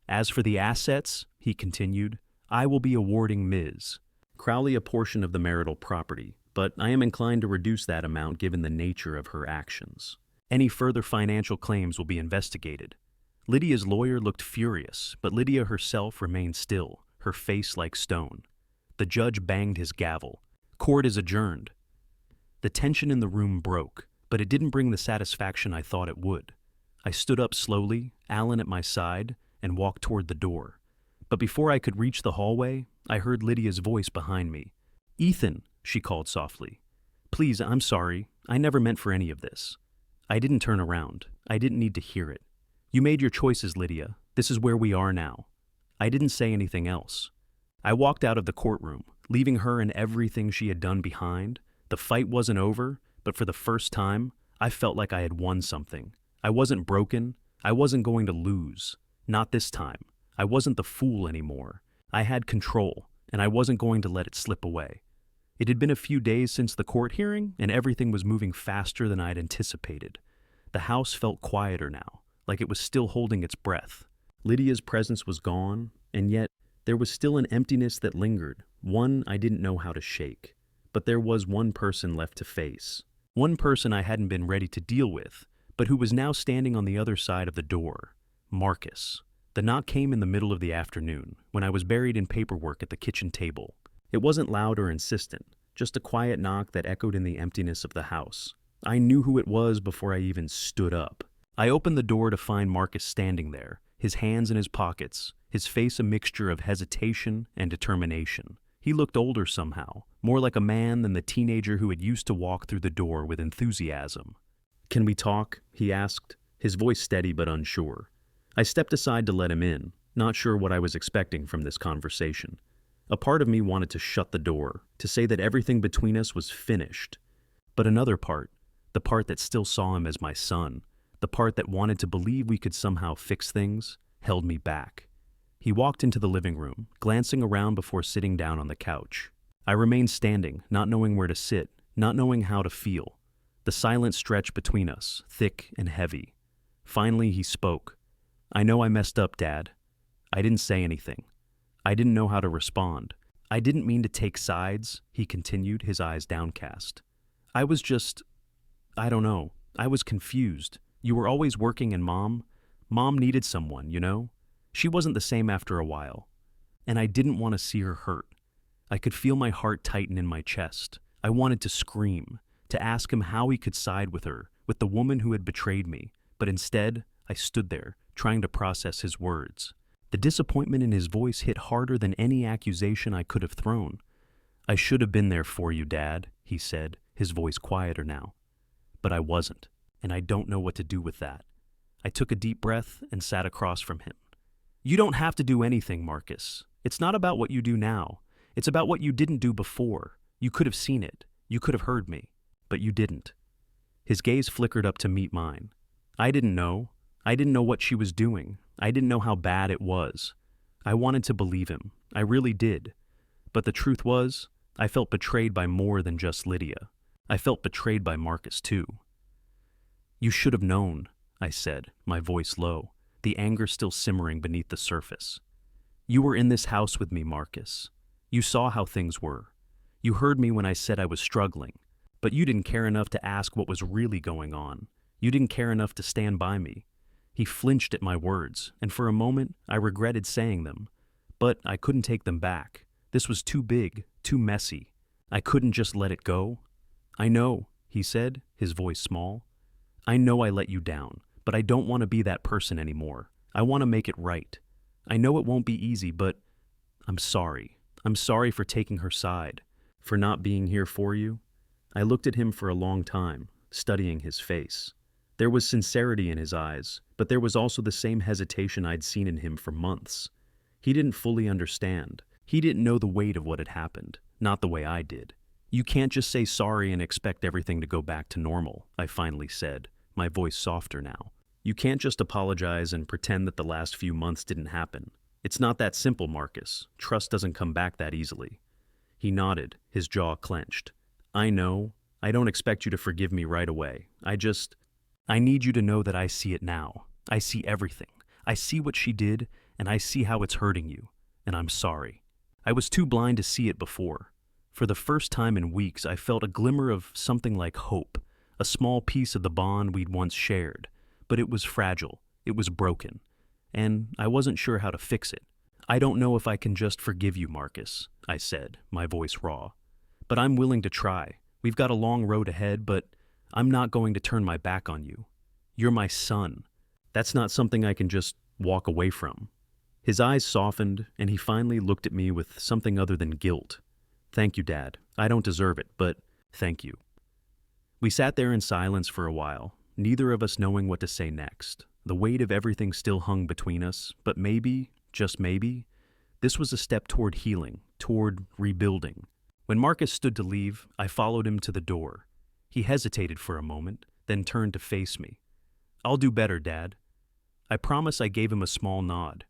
As for the assets, he continued, I will be awarding Ms. Crowley a portion of the marital property, but I am inclined to reduce that amount given the nature of her actions. Any further financial claims will be investigated. Lydia's lawyer looked furious, but Lydia herself remained still, her face like stone. The judge banged his gavel. Court is adjourned. The tension in the room broke, but it didn't bring the satisfaction I thought it would. I stood up slowly, Alan at my side, and walked toward the door. But before I could reach the hallway, I heard Lydia's voice behind me. Ethan, she called softly. Please, I'm sorry. I never meant for any of this. I didn't turn around. I didn't need to hear it. You made your choices, Lydia. This is where we are now. I didn't say anything else. I walked out of the courtroom, leaving her and everything she had done behind. The fight wasn't over, but for the first time, I felt like I had won something. I wasn't broken. I wasn't going to lose. Not this time. I wasn't the fool anymore. I had control, and I wasn't going to let it slip away. It had been a few days since the court hearing, and everything was moving faster than I'd anticipated. The house felt quieter now, like it was still holding its breath. Lydia's presence was gone, and yet there was still an emptiness that lingered, one I didn't know how to shake. But there was one person left to face. One person I hadn't been ready to deal with, but who was now standing on the other side of the door. Marcus. The knock came in the middle of the afternoon, when I was buried in paperwork at the kitchen table. It wasn't loud or insistent, just a quiet knock that echoed in the emptiness of the house. I knew who it was before I even stood up. I opened the door to find Marcus standing there, his hands in his pockets, his face a mixture of hesitation and determination. He looked older somehow, more like a man than the teenager who had used to walk through the door with enthusiasm. Can we talk? He asked, his voice steady but unsure. I stepped aside to let him in, not sure what I was expecting from this conversation. A part of me wanted to shut the door, to say that everything between us was finished. But another part, the part that still saw him as my son, the part that wanted to believe we could somehow fix things, held me back. He walked into the living room, glancing around before sitting down on the couch. I remained standing, not knowing where to sit, not knowing how to feel. The silence stretched between us, thick and heavy. Finally, he spoke. I know I messed up, Dad. I didn't say anything. I didn't know how to respond. I didn't mean to take sides, he continued, his eyes downcast. I was just, I don't know. I was confused. You were always working and Mom needed someone, you know? She wasn't the same after a while. And I didn't want to see her hurt. I could feel my heart tighten in my chest. I wanted to scream, to ask him how he could side with her, with the woman who had betrayed me. But instead, I stood there, trying to process his words. The disappointment in his voice hit harder than any accusation I could have thrown. I should have been there for you, Dad, he said, his voice quieter now. But I wasn't, and I don't know what to do with that. I took a deep breath and sat across from him. You don't have to do anything, Marcus. It's not about what you do now. It's about what you didn't do before. You could have seen it. You could have heard me. But you didn't. His gaze flickered up to meet mine. I didn't know. I didn't know what she was doing. I didn't know how bad it was. I wanted to believe him. I really did. But the truth was, I felt betrayed by more than just Lydia. I felt betrayed by Marcus, too. You should have known, I said, my voice low, the anger still simmering beneath the surface. You were in this house with me, Marcus. You saw how things were. You heard me when I said I was struggling, but you didn't care enough to ask what was really going on. You didn't care enough to stand by me. He flinched at my words, and for a moment I regretted saying them. But I couldn't take them back. This was too big, too messy. I couldn't just let it go. I know, he said, his voice small. I know I let you down, but I don't want to be that person anymore. I want to make it right. I know it won't be easy, but I'm sorry. I'm sorry for taking her side, for not being here for you. I looked at him for a long time, studying his face. There was sincerity in his eyes, but there was also the same hesitation I'd seen in him for months. He didn't fully understand. He didn't know the weight of what had happened, not the way I did. You can't just say sorry and expect everything to go back to normal, I finally said, my voice softer now. You can't just apologize and pretend that the last few months didn't happen. It's not that simple, Marcus. Trust doesn't come back that easily. He nodded, his jaw clenched. I know. I don't expect you to forgive me right away. I need you to know that I see it now. I see everything. I see what she did, and I see how it's hurting you. And I'm sorry. I was too blind to see it before. For the first time in weeks, I felt a glimmer of something like hope, a small piece of the bond we'd once shared. But it was fragile. It was broken. And I wasn't sure how to fix it. I don't know if I can just forgive you, Marcus, I said, my voice raw. But I'm willing to try. We've got a long road ahead, but I'm not going to turn my back on you. You're my son. That's not something I can just walk away from. His eyes softened, and he finally looked at me with something other than guilt. Thank you, Dad. I don't deserve it, but thank you. We sat there in silence for a while, neither of us knowing what to say next. The weight of everything still hung between us, but maybe, just maybe, this was a step toward healing, toward rebuilding. When Marcus stood to leave, I followed him to the door. He hesitated for a moment, then turned to face me. I'll do better, Dad. I promise. I gave him a small nod.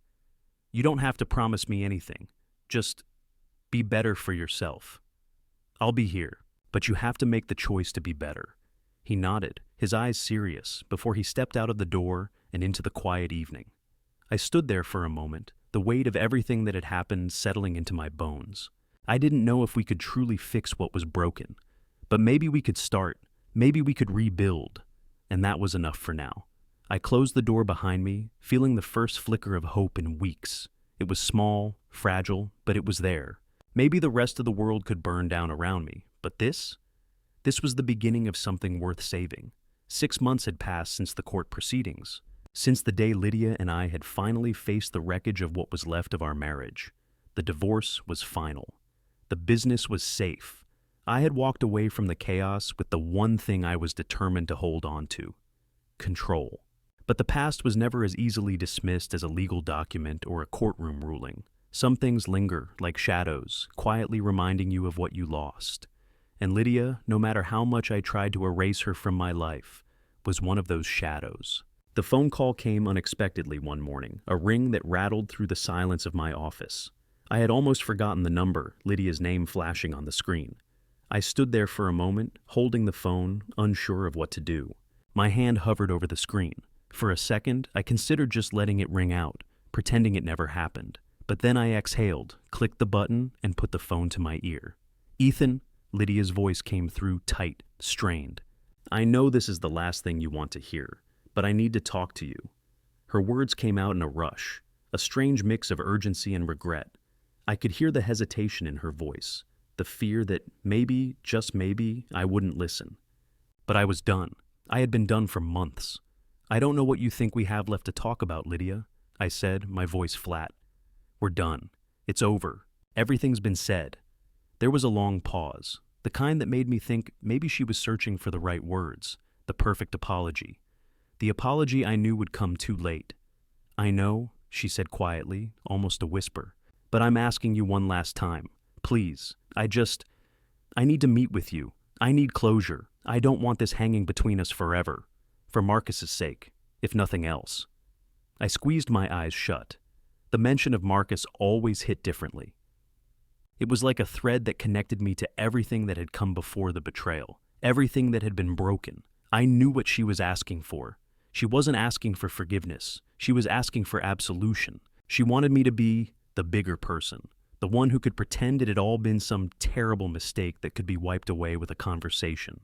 You don't have to promise me anything. Just be better for yourself. I'll be here, but you have to make the choice to be better. He nodded, his eyes serious, before he stepped out of the door and into the quiet evening. I stood there for a moment, the weight of everything that had happened settling into my bones. I didn't know if we could truly fix what was broken, but maybe we could start, maybe we could rebuild, and that was enough for now. I closed the door behind me, feeling the first flicker of hope in weeks. It was small, fragile, but it was there. Maybe the rest of the world could burn down around me, but this was the beginning of something worth saving. 6 months had passed since the court proceedings, since the day Lydia and I had finally faced the wreckage of what was left of our marriage. The divorce was final. The business was safe. I had walked away from the chaos with the one thing I was determined to hold on to: control. But the past was never as easily dismissed as a legal document or a courtroom ruling. Some things linger, like shadows, quietly reminding you of what you lost. And Lydia, no matter how much I tried to erase her from my life, was one of those shadows. The phone call came unexpectedly one morning, a ring that rattled through the silence of my office. I had almost forgotten the number, Lydia's name flashing on the screen. I stood there for a moment, holding the phone, unsure of what to do. My hand hovered over the screen. For a second, I considered just letting it ring out, pretending it never happened. But then I exhaled, clicked the button, and put the phone to my ear. Ethan, Lydia's voice came through tight, strained. I know this is the last thing you want to hear, but I need to talk to you. Her words came out in a rush, a strange mix of urgency and regret. I could hear the hesitation in her voice, the fear that maybe, just maybe, I wouldn't listen. But I was done. I had been done for months. I don't know what you think we have left to talk about, Lydia, I said, my voice flat. We're done. It's over. Everything's been said. There was a long pause, the kind that made me think maybe she was searching for the right words, the perfect apology. The apology I knew would come too late. I know, she said quietly, almost a whisper, but I'm asking you one last time. Please, I need to meet with you. I need closure. I don't want this hanging between us forever. For Marcus's sake, if nothing else. I squeezed my eyes shut. The mention of Marcus always hit differently. It was like a thread that connected me to everything that had come before the betrayal, everything that had been broken. I knew what she was asking for. She wasn't asking for forgiveness. She was asking for absolution. She wanted me to be the bigger person, the one who could pretend it had all been some terrible mistake that could be wiped away with a conversation.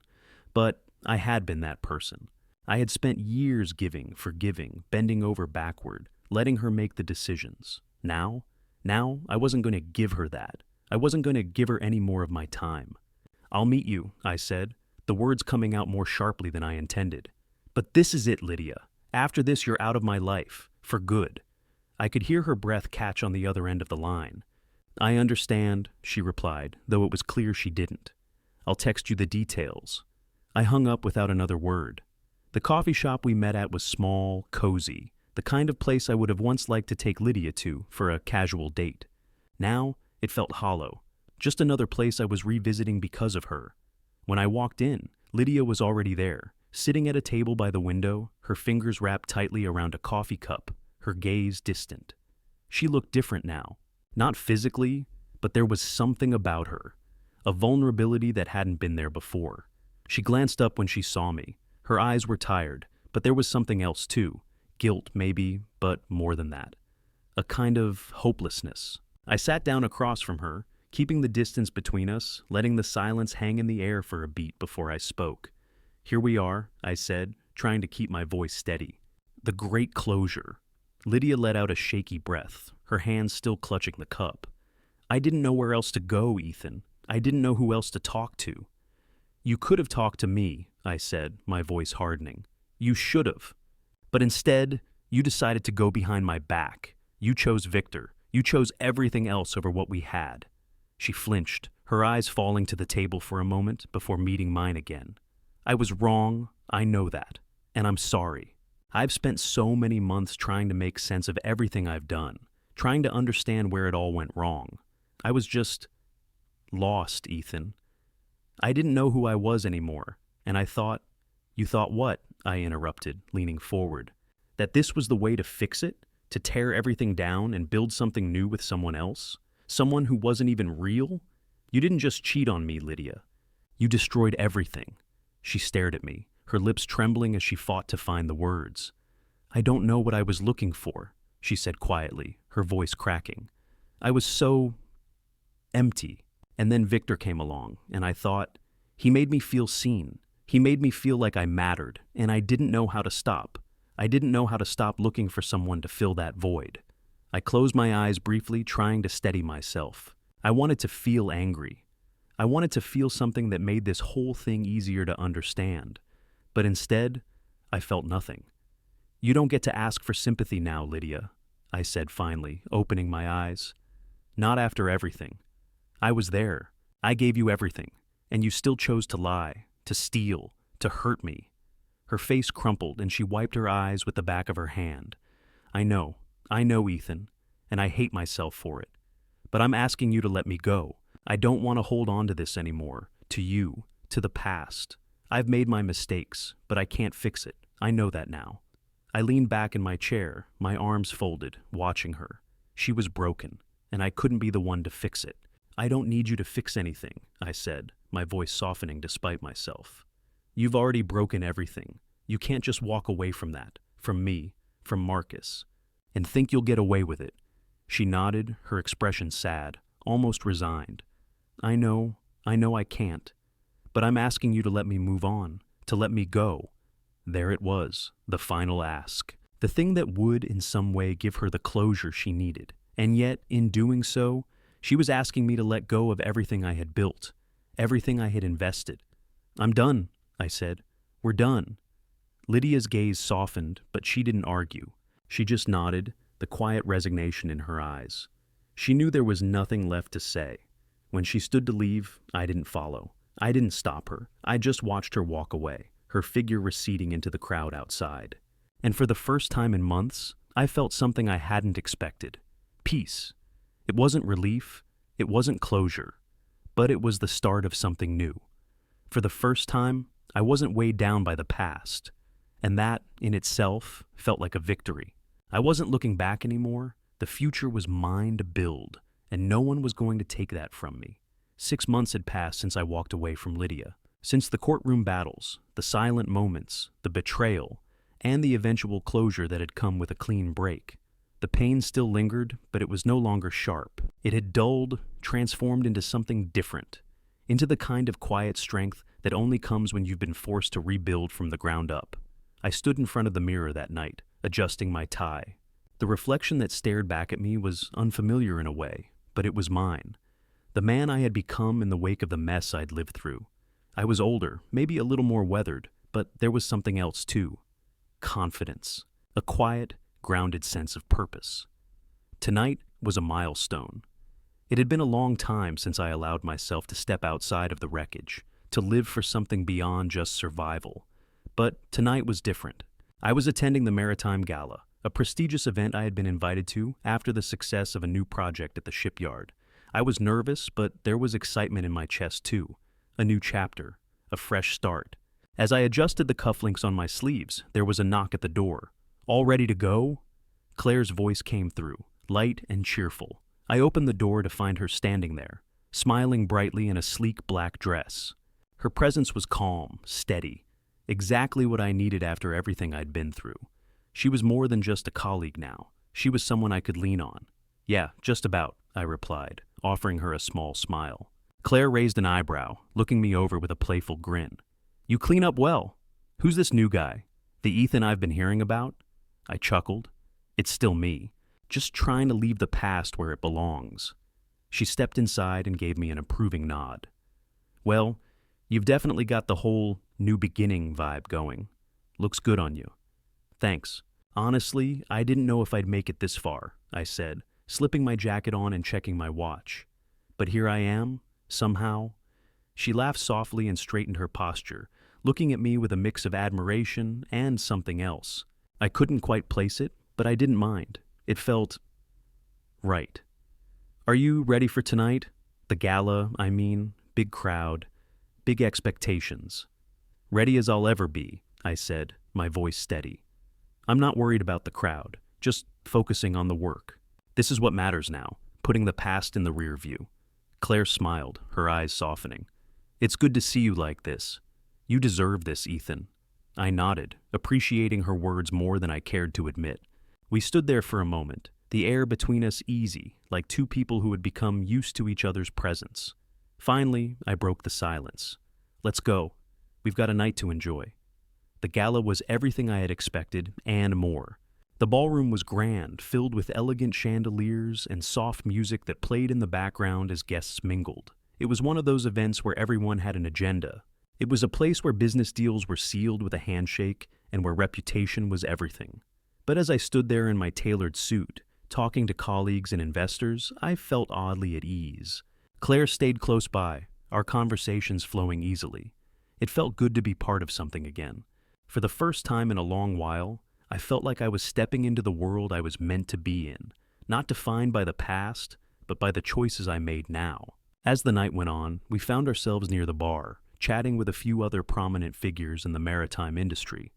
But I had been that person. I had spent years giving, forgiving, bending over backward, letting her make the decisions. Now Now, I wasn't going to give her that. I wasn't going to give her any more of my time. "I'll meet you," I said, the words coming out more sharply than I intended. "But this is it, Lydia. After this, you're out of my life. For good." I could hear her breath catch on the other end of the line. "I understand," she replied, though it was clear she didn't. "I'll text you the details." I hung up without another word. The coffee shop we met at was small, cozy, the kind of place I would have once liked to take Lydia to for a casual date. Now, it felt hollow, just another place I was revisiting because of her. When I walked in, Lydia was already there, sitting at a table by the window, her fingers wrapped tightly around a coffee cup, her gaze distant. She looked different now. Not physically, but there was something about her, a vulnerability that hadn't been there before. She glanced up when she saw me. Her eyes were tired, but there was something else too. Guilt, maybe, but more than that. A kind of hopelessness. I sat down across from her, keeping the distance between us, letting the silence hang in the air for a beat before I spoke. "Here we are," I said, trying to keep my voice steady. "The great closure." Lydia let out a shaky breath, her hands still clutching the cup. "I didn't know where else to go, Ethan. I didn't know who else to talk to." "You could have talked to me," I said, my voice hardening. "You should have. But instead, you decided to go behind my back. You chose Victor. You chose everything else over what we had." She flinched, her eyes falling to the table for a moment before meeting mine again. "I was wrong, I know that, and I'm sorry. I've spent so many months trying to make sense of everything I've done, trying to understand where it all went wrong. I was just lost, Ethan. I didn't know who I was anymore, and I thought—" "You thought what?" I interrupted, leaning forward. "That this was the way to fix it? To tear everything down and build something new with someone else? Someone who wasn't even real? You didn't just cheat on me, Lydia. You destroyed everything." She stared at me, her lips trembling as she fought to find the words. "I don't know what I was looking for," she said quietly, her voice cracking. "I was so empty. And then Victor came along, and I thought, he made me feel seen. He made me feel like I mattered, and I didn't know how to stop. I didn't know how to stop looking for someone to fill that void." I closed my eyes briefly, trying to steady myself. I wanted to feel angry. I wanted to feel something that made this whole thing easier to understand. But instead, I felt nothing. "You don't get to ask for sympathy now, Lydia," I said finally, opening my eyes. "Not after everything. I was there. I gave you everything, and you still chose to lie, to steal, to hurt me." Her face crumpled, and she wiped her eyes with the back of her hand. I know, Ethan, and I hate myself for it. But I'm asking you to let me go. I don't want to hold on to this anymore, to you, to the past. I've made my mistakes, but I can't fix it. I know that now." I leaned back in my chair, my arms folded, watching her. She was broken, and I couldn't be the one to fix it. "I don't need you to fix anything," I said, my voice softening despite myself. "You've already broken everything. You can't just walk away from that, from me, from Marcus, and think you'll get away with it." She nodded, her expression sad, almost resigned. I know I can't. But I'm asking you to let me move on, to let me go." There it was, the final ask. The thing that would, in some way, give her the closure she needed. And yet, in doing so, she was asking me to let go of everything I had built, everything I had invested. "I'm done," I said. "We're done." Lydia's gaze softened, but she didn't argue. She just nodded, the quiet resignation in her eyes. She knew there was nothing left to say. When she stood to leave, I didn't follow. I didn't stop her. I just watched her walk away, her figure receding into the crowd outside. And for the first time in months, I felt something I hadn't expected. Peace. It wasn't relief, it wasn't closure, but it was the start of something new. For the first time, I wasn't weighed down by the past, and that, in itself, felt like a victory. I wasn't looking back anymore. The future was mine to build, and no one was going to take that from me. 6 months had passed since I walked away from Lydia, since the courtroom battles, the silent moments, the betrayal, and the eventual closure that had come with a clean break. The pain still lingered, but it was no longer sharp. It had dulled, transformed into something different, into the kind of quiet strength that only comes when you've been forced to rebuild from the ground up. I stood in front of the mirror that night, adjusting my tie. The reflection that stared back at me was unfamiliar in a way, but it was mine. The man I had become in the wake of the mess I'd lived through. I was older, maybe a little more weathered, but there was something else too. Confidence. A quiet, grounded sense of purpose. Tonight was a milestone. It had been a long time since I allowed myself to step outside of the wreckage, to live for something beyond just survival. But tonight was different. I was attending the Maritime Gala, a prestigious event I had been invited to after the success of a new project at the shipyard. I was nervous, but there was excitement in my chest too. A new chapter, a fresh start. As I adjusted the cufflinks on my sleeves, there was a knock at the door. All ready to go? Claire's voice came through, light and cheerful. I opened the door to find her standing there, smiling brightly in a sleek black dress. Her presence was calm, steady, exactly what I needed after everything I'd been through. She was more than just a colleague now. She was someone I could lean on. Yeah, just about, I replied, offering her a small smile. Claire raised an eyebrow, looking me over with a playful grin. You clean up well. Who's this new guy? The Ethan I've been hearing about? I chuckled. It's still me, just trying to leave the past where it belongs. She stepped inside and gave me an approving nod. Well, you've definitely got the whole new beginning vibe going. Looks good on you. Thanks. Honestly, I didn't know if I'd make it this far, I said, slipping my jacket on and checking my watch. But here I am, somehow. She laughed softly and straightened her posture, looking at me with a mix of admiration and something else. I couldn't quite place it, but I didn't mind. It felt right. Are you ready for tonight? The gala, I mean, big crowd, big expectations. Ready as I'll ever be, I said, my voice steady. I'm not worried about the crowd, just focusing on the work. This is what matters now, putting the past in the rear view. Claire smiled, her eyes softening. It's good to see you like this. You deserve this, Ethan. I nodded, appreciating her words more than I cared to admit. We stood there for a moment, the air between us easy, like two people who had become used to each other's presence. Finally, I broke the silence. Let's go. We've got a night to enjoy. The gala was everything I had expected and more. The ballroom was grand, filled with elegant chandeliers and soft music that played in the background as guests mingled. It was one of those events where everyone had an agenda. It was a place where business deals were sealed with a handshake and where reputation was everything. But as I stood there in my tailored suit, talking to colleagues and investors, I felt oddly at ease. Claire stayed close by, our conversations flowing easily. It felt good to be part of something again. For the first time in a long while, I felt like I was stepping into the world I was meant to be in, not defined by the past, but by the choices I made now. As the night went on, we found ourselves near the bar, chatting with a few other prominent figures in the maritime industry.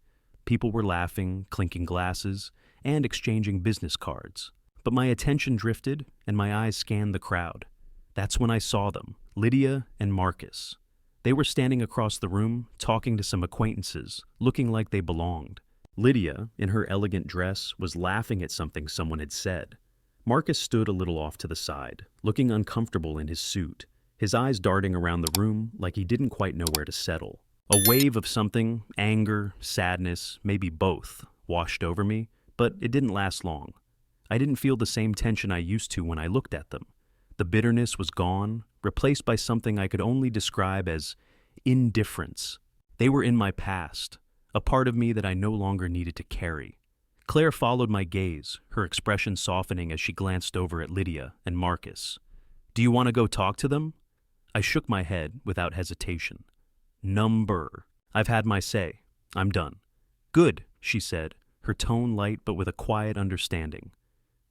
People were laughing, clinking glasses, and exchanging business cards. But my attention drifted, and my eyes scanned the crowd. That's when I saw them, Lydia and Marcus. They were standing across the room, talking to some acquaintances, looking like they belonged. Lydia, in her elegant dress, was laughing at something someone had said. Marcus stood a little off to the side, looking uncomfortable in his suit, his eyes darting around the room like he didn't quite know where to settle. A wave of something, anger, sadness, maybe both, washed over me, but it didn't last long. I didn't feel the same tension I used to when I looked at them. The bitterness was gone, replaced by something I could only describe as indifference. They were in my past, a part of me that I no longer needed to carry. Claire followed my gaze, her expression softening as she glanced over at Lydia and Marcus. Do you want to go talk to them? I shook my head without hesitation. Number. I've had my say. I'm done. Good, she said, her tone light but with a quiet understanding.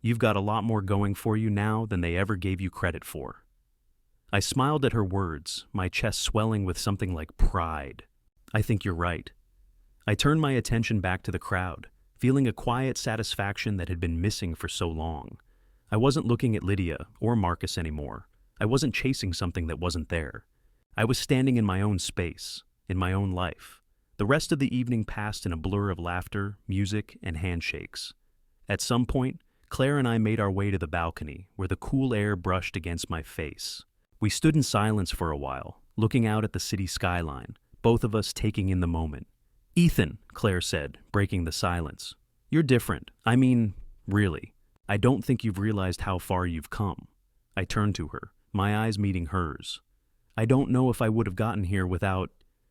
You've got a lot more going for you now than they ever gave you credit for. I smiled at her words, my chest swelling with something like pride. I think you're right. I turned my attention back to the crowd, feeling a quiet satisfaction that had been missing for so long. I wasn't looking at Lydia or Marcus anymore. I wasn't chasing something that wasn't there. I was standing in my own space, in my own life. The rest of the evening passed in a blur of laughter, music, and handshakes. At some point, Claire and I made our way to the balcony, where the cool air brushed against my face. We stood in silence for a while, looking out at the city skyline, both of us taking in the moment. Ethan, Claire said, breaking the silence. You're different. I mean, Really, I don't think you've realized how far you've come. I turned to her, my eyes meeting hers. I don't know if I would have gotten here without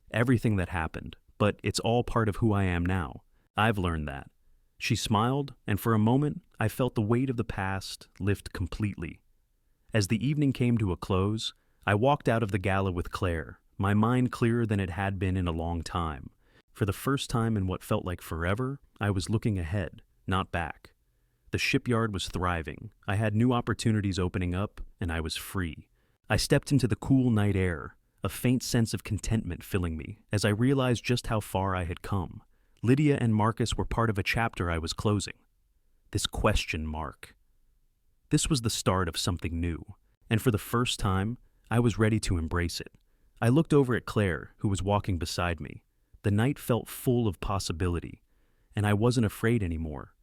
everything that happened, but it's all part of who I am now. I've learned that. She smiled, and for a moment, I felt the weight of the past lift completely. As the evening came to a close, I walked out of the gala with Claire, my mind clearer than it had been in a long time. For the first time in what felt like forever, I was looking ahead, not back. The shipyard was thriving. I had new opportunities opening up, and I was free. I stepped into the cool night air, a faint sense of contentment filling me as I realized just how far I had come. Lydia and Marcus were part of a chapter I was closing. This question mark. This was the start of something new, and for the first time, I was ready to embrace it. I looked over at Claire, who was walking beside me. The night felt full of possibility, and I wasn't afraid anymore.